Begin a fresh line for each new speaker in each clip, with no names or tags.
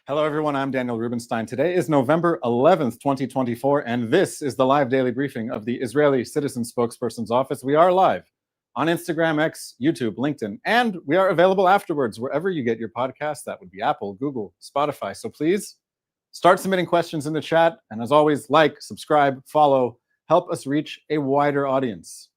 Hello, everyone. I'm Daniel Rubenstein. Today is November 11th, 2024, and this is the live daily briefing of the Israeli Citizens Spokesperson's Office. We are live on Instagram, X, YouTube, LinkedIn, and we are available afterwards wherever you get your podcasts. That would be Apple, Google, Spotify. So please start submitting questions in the chat. And as always, like, subscribe, follow, help us reach a wider audience.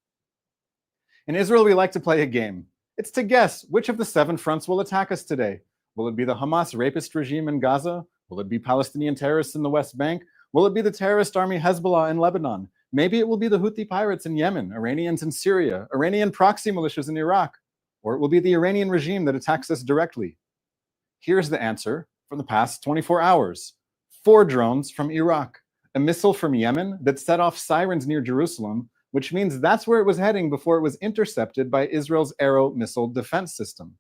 In Israel, we like to play a game. It's to guess which of the 7 fronts will attack us today. Will it be the Hamas rapist regime in Gaza? Will it be Palestinian terrorists in the West Bank? Will it be the terrorist army Hezbollah in Lebanon? Maybe it will be the Houthi pirates in Yemen, Iranians in Syria, Iranian proxy militias in Iraq, or it will be the Iranian regime that attacks us directly. Here's the answer from the past 24 hours. 4 drones from Iraq, a missile from Yemen that set off sirens near Jerusalem, which means that's where it was heading before it was intercepted by Israel's Arrow missile defense system.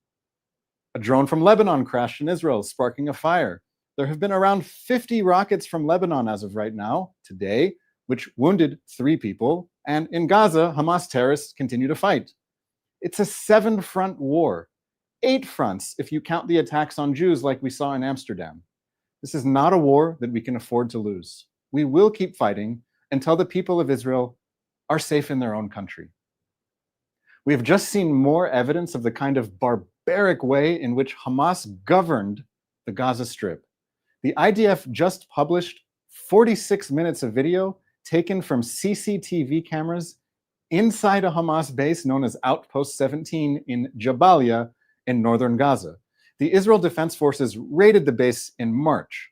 A drone from Lebanon crashed in Israel, sparking a fire. There have been around 50 rockets from Lebanon as of right now, today, which wounded 3 people. And in Gaza, Hamas terrorists continue to fight. It's a 7-front war. 8 fronts if you count the attacks on Jews like we saw in Amsterdam. This is not a war that we can afford to lose. We will keep fighting until the people of Israel are safe in their own country. We have just seen more evidence of the kind of barbaric way in which Hamas governed the Gaza Strip. The IDF just published 46 minutes of video taken from CCTV cameras inside a Hamas base known as Outpost 17 in Jabalia in northern Gaza. The Israel Defense Forces raided the base in March.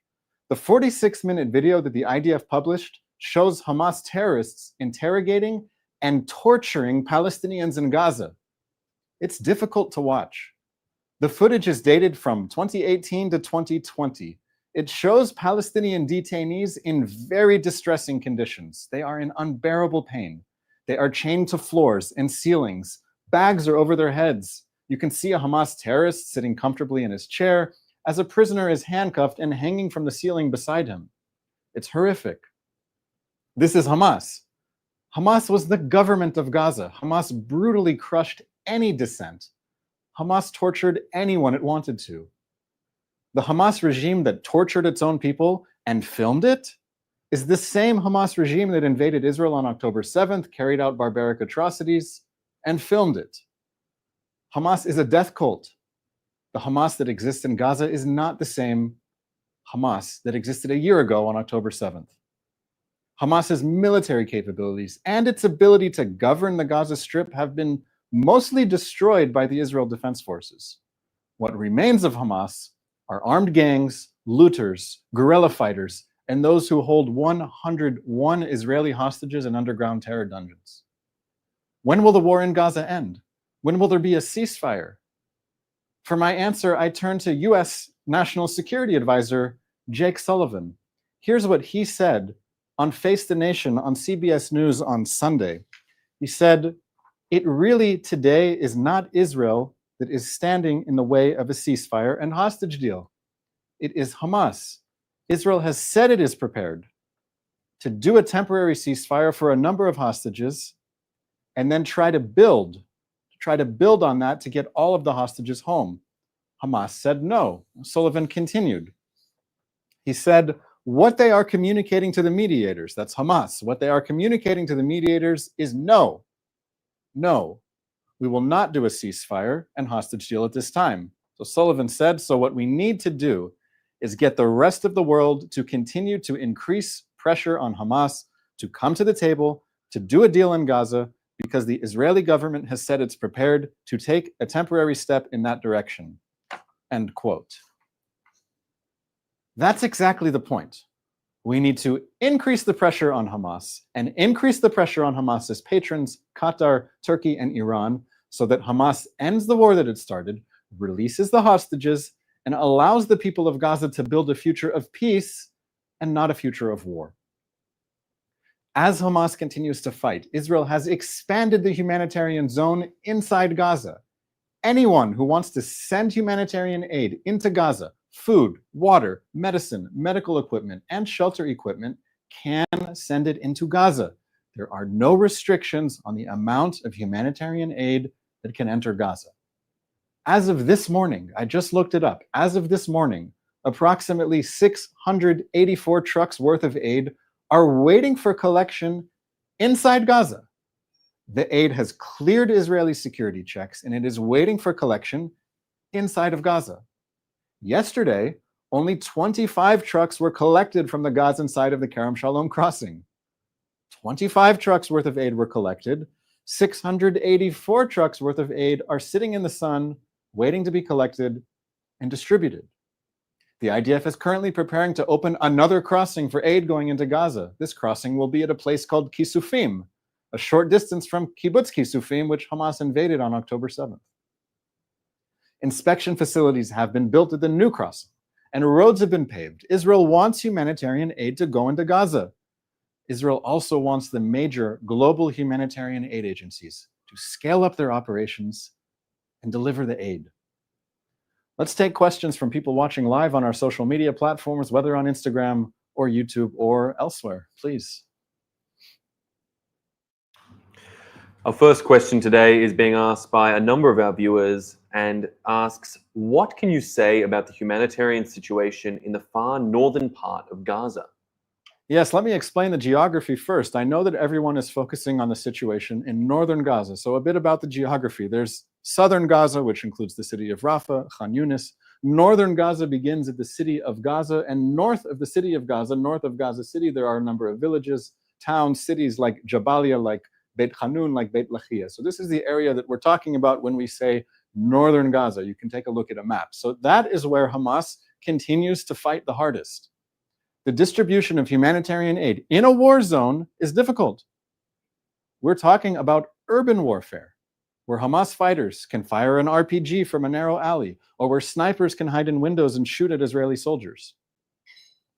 The 46-minute video that the IDF published shows Hamas terrorists interrogating and torturing Palestinians in Gaza. It's difficult to watch. The footage is dated from 2018 to 2020. It shows Palestinian detainees in very distressing conditions. They are in unbearable pain. They are chained to floors and ceilings. Bags are over their heads. You can see a Hamas terrorist sitting comfortably in his chair as a prisoner is handcuffed and hanging from the ceiling beside him. It's horrific. This is Hamas. Hamas was the government of Gaza. Hamas brutally crushed any dissent. Hamas tortured anyone it wanted to. The Hamas regime that tortured its own people and filmed it is the same Hamas regime that invaded Israel on October 7th, carried out barbaric atrocities, and filmed it. Hamas is a death cult. The Hamas that exists in Gaza is not the same Hamas that existed a year ago on October 7th. Hamas's military capabilities and its ability to govern the Gaza Strip have been mostly destroyed by the Israel Defense Forces. What remains of Hamas are armed gangs, looters, guerrilla fighters, and those who hold 101 Israeli hostages in underground terror dungeons. When will the war in Gaza end? When will there be a ceasefire? For my answer, I turn to US National Security Advisor Jake Sullivan. Here's what he said on Face the Nation on CBS News on Sunday. He said, "It really today is not Israel that is standing in the way of a ceasefire and hostage deal. It is Hamas. Israel has said it is prepared to do a temporary ceasefire for a number of hostages and then try to build on that to get all of the hostages home. Hamas said no." Sullivan continued. He said, "What they are communicating to the mediators," that's Hamas, "what they are communicating to the mediators is no, we will not do a ceasefire and hostage deal at this time." So Sullivan said, so what we need to do is get the rest of the world to continue to increase pressure on Hamas to come to the table, to do a deal in Gaza, because the Israeli government has said it's prepared to take a temporary step in that direction. End quote. That's exactly the point. We need to increase the pressure on Hamas and increase the pressure on Hamas's patrons, Qatar, Turkey, and Iran, so that Hamas ends the war that it started, releases the hostages, and allows the people of Gaza to build a future of peace and not a future of war. As Hamas continues to fight, Israel has expanded the humanitarian zone inside Gaza. Anyone who wants to send humanitarian aid into Gaza, food, water, medicine, medical equipment, and shelter equipment, can send it into Gaza. There are no restrictions on the amount of humanitarian aid that can enter Gaza. As of this morning, I just looked it up, as of this morning, approximately 684 trucks worth of aid are waiting for collection inside Gaza. The aid has cleared Israeli security checks and it is waiting for collection inside of Gaza. Yesterday, only 25 trucks were collected from the Gazan side of the Kerem Shalom crossing. 25 trucks worth of aid were collected. 684 trucks worth of aid are sitting in the sun, waiting to be collected and distributed. The IDF is currently preparing to open another crossing for aid going into Gaza. This crossing will be at a place called Kisufim, a short distance from Kibbutz Kisufim, which Hamas invaded on October 7th. Inspection facilities have been built at the new crossing, and roads have been paved. Israel wants humanitarian aid to go into Gaza. Israel also wants the major global humanitarian aid agencies to scale up their operations and deliver the aid. Let's take questions from people watching live on our social media platforms, whether on Instagram or YouTube or elsewhere, please.
Our first question today is being asked by a number of our viewers and asks, what can you say about the humanitarian situation in the far northern part of Gaza?
Yes, let me explain the geography first. I know that everyone is focusing on the situation in northern Gaza, so a bit about the geography. There's southern Gaza, which includes the city of Rafah, Khan Yunis. Northern Gaza begins at the city of Gaza, and north of the city of Gaza, north of Gaza City, there are a number of villages, towns, cities like Jabalia, like Beit Hanun, like Beit Lahia. So this is the area that we're talking about when we say northern Gaza. You can take a look at a map. So that is where Hamas continues to fight the hardest. The distribution of humanitarian aid in a war zone is difficult. We're talking about urban warfare, where Hamas fighters can fire an RPG from a narrow alley, or where snipers can hide in windows and shoot at Israeli soldiers.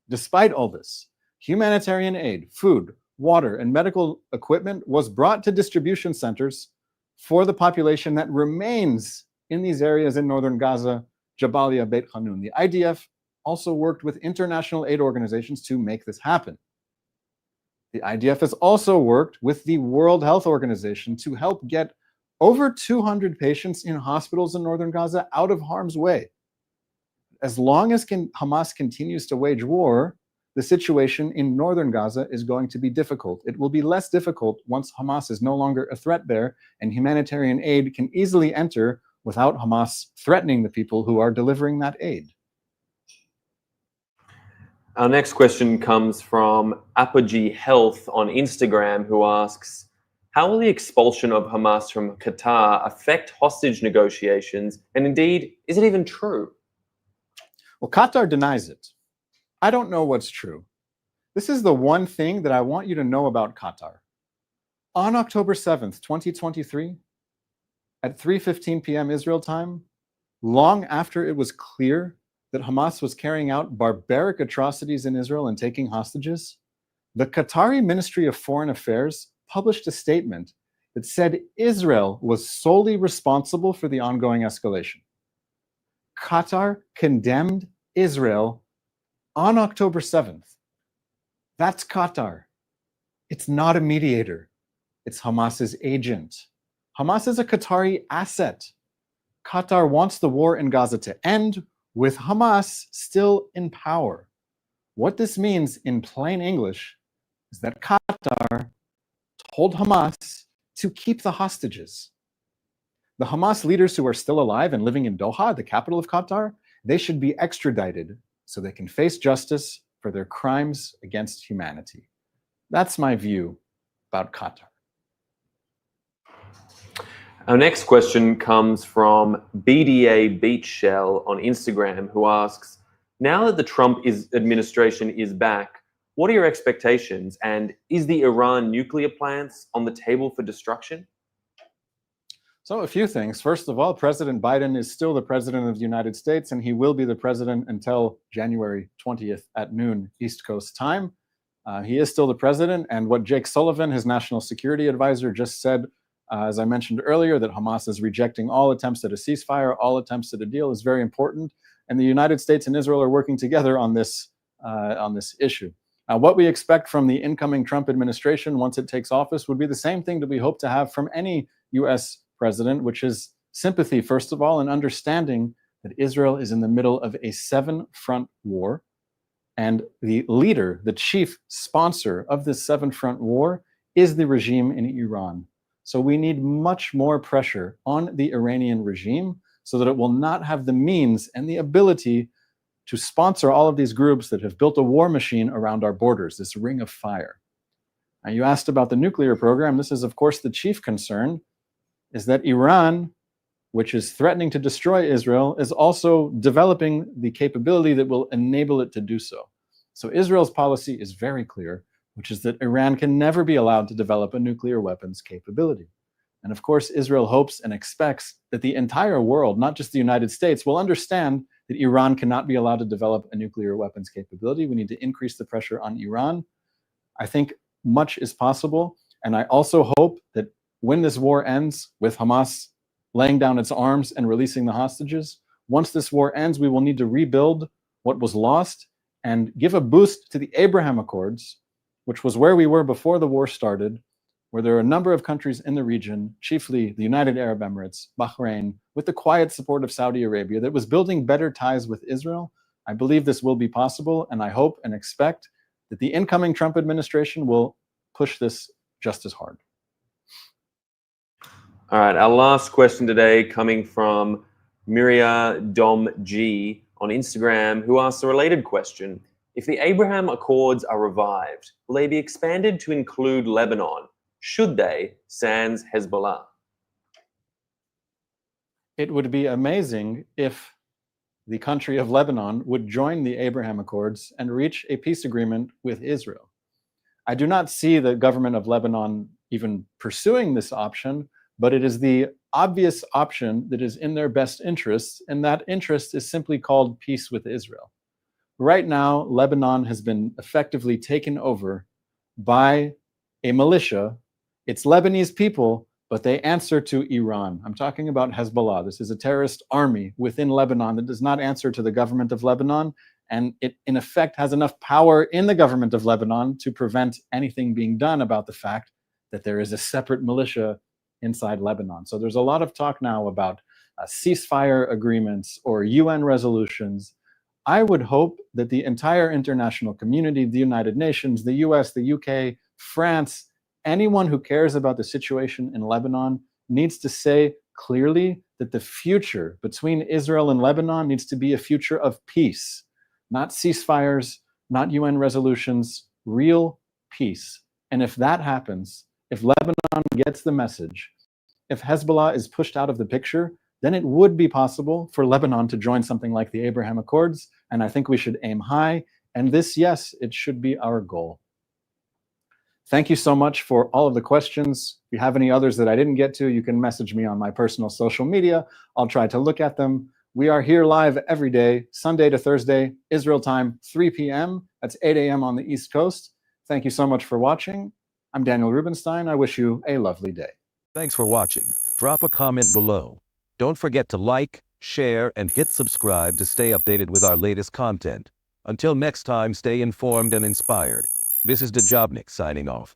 Despite all this, humanitarian aid, food, water, and medical equipment was brought to distribution centers for the population that remains in these areas in northern Gaza, Jabalia, Beit Hanun. The IDF also worked with international aid organizations to make this happen. The IDF has also worked with the World Health Organization to help get over 200 patients in hospitals in northern Gaza out of harm's way. As long as Hamas continues to wage war, the situation in northern Gaza is going to be difficult. It will be less difficult once Hamas is no longer a threat there, and humanitarian aid can easily enter without Hamas threatening the people who are delivering that aid.
Our next question comes from Apogee Health on Instagram, who asks, how will the expulsion of Hamas from Qatar affect hostage negotiations? And indeed, is it even true?
Well, Qatar denies it. I don't know what's true. This is the one thing that I want you to know about Qatar. On October 7th, 2023, at 3:15 p.m. Israel time, long after it was clear that Hamas was carrying out barbaric atrocities in Israel and taking hostages, the Qatari Ministry of Foreign Affairs published a statement that said Israel was solely responsible for the ongoing escalation. Qatar condemned Israel on October 7th. That's Qatar. It's not a mediator. It's Hamas's agent. Hamas is a Qatari asset. Qatar wants the war in Gaza to end, with Hamas still in power. What this means in plain English is that Qatar told Hamas to keep the hostages. The Hamas leaders who are still alive and living in Doha, the capital of Qatar, they should be extradited so they can face justice for their crimes against humanity. That's my view about Qatar.
Our next question comes from BDA Beach Shell on Instagram, who asks, now that the Trump administration is back, what are your expectations? And is the Iran nuclear plants on the table for destruction?
So a few things. First of all, President Biden is still the president of the United States, and he will be the president until January 20th at noon East Coast time. He is still the president, and what Jake Sullivan, his national security advisor, just said, as I mentioned earlier, that Hamas is rejecting all attempts at a ceasefire, all attempts at a deal, is very important. And the United States and Israel are working together on this issue. What we expect from the incoming Trump administration once it takes office would be the same thing that we hope to have from any U.S. president, which is sympathy, first of all, and understanding that Israel is in the middle of a 7-front war, and the leader, the chief sponsor of this 7-front war is the regime in Iran. So we need much more pressure on the Iranian regime so that it will not have the means and the ability to sponsor all of these groups that have built a war machine around our borders, this ring of fire. Now, you asked about the nuclear program. This is, of course, the chief concern, is that Iran, which is threatening to destroy Israel, is also developing the capability that will enable it to do so. So Israel's policy is very clear, which is that Iran can never be allowed to develop a nuclear weapons capability. And of course, Israel hopes and expects that the entire world, not just the United States, will understand that Iran cannot be allowed to develop a nuclear weapons capability. We need to increase the pressure on Iran. I think much is possible. And I also hope that when this war ends with Hamas laying down its arms and releasing the hostages, once this war ends, we will need to rebuild what was lost and give a boost to the Abraham Accords, which was where we were before the war started, where there are a number of countries in the region, chiefly the United Arab Emirates, Bahrain, with the quiet support of Saudi Arabia, that was building better ties with Israel. I believe this will be possible, and I hope and expect that the incoming Trump administration will push this just as hard.
All right, our last question today coming from Miria Dom G on Instagram, who asks a related question. If the Abraham Accords are revived, will they be expanded to include Lebanon? Should they, sans Hezbollah?
It would be amazing if the country of Lebanon would join the Abraham Accords and reach a peace agreement with Israel. I do not see the government of Lebanon even pursuing this option, but it is the obvious option that is in their best interests, and that interest is simply called peace with Israel. Right now, Lebanon has been effectively taken over by a militia. It's Lebanese people, but they answer to Iran. I'm talking about Hezbollah. This is a terrorist army within Lebanon that does not answer to the government of Lebanon, and it, in effect, has enough power in the government of Lebanon to prevent anything being done about the fact that there is a separate militia inside Lebanon. So there's a lot of talk now about ceasefire agreements or UN resolutions. I would hope that the entire international community, the United Nations, the US, the UK, France, anyone who cares about the situation in Lebanon needs to say clearly that the future between Israel and Lebanon needs to be a future of peace, not ceasefires, not UN resolutions, real peace. And if that happens, if Lebanon gets the message, if Hezbollah is pushed out of the picture, then it would be possible for Lebanon to join something like the Abraham Accords. And I think we should aim high. And this, yes, it should be our goal. Thank you so much for all of the questions. If you have any others that I didn't get to, you can message me on my personal social media. I'll try to look at them. We are here live every day, Sunday to Thursday, Israel time, 3 p.m. That's 8 a.m. on the East Coast. Thank you so much for watching. I'm Daniel Rubenstein. I wish you a lovely day.
Thanks for watching. Drop a comment below. Don't forget to like, share, and hit subscribe to stay updated with our latest content. Until next time, stay informed and inspired. This is DaJobnik signing off.